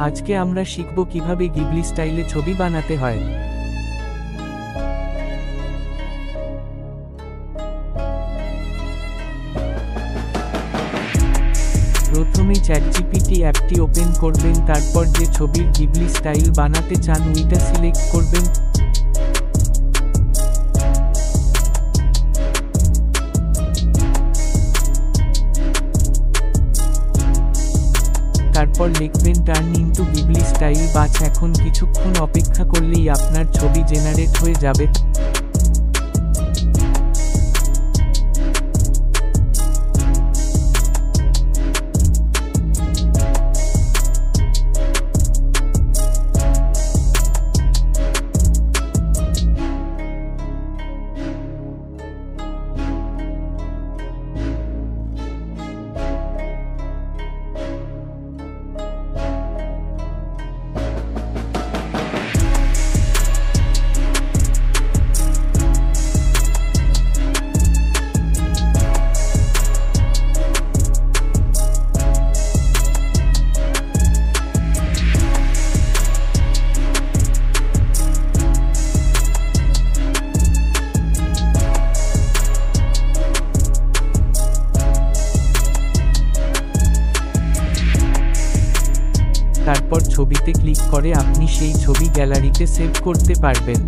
আজকে আমরা শিখব কিভাবে গিবলি স্টাইলে ছবি বানাতে হয়। প্রথমে চ্যাটজিপিটি অ্যাপটি ওপেন করবেন, তারপর যে ছবির গিবলি স্টাইল বানাতে চান ওইটা সিলেক্ট করবেন। তারপর লিখবেন টার্ন ইনটু গিবলি স্টাইল বাচ। এখন কিছুক্ষণ অপেক্ষা করলেই আপনার ছবি জেনারেট হয়ে যাবে। তারপর ছবিতে ক্লিক করে আপনি সেই ছবি গ্যালারিতে সেভ করতে পারবেন।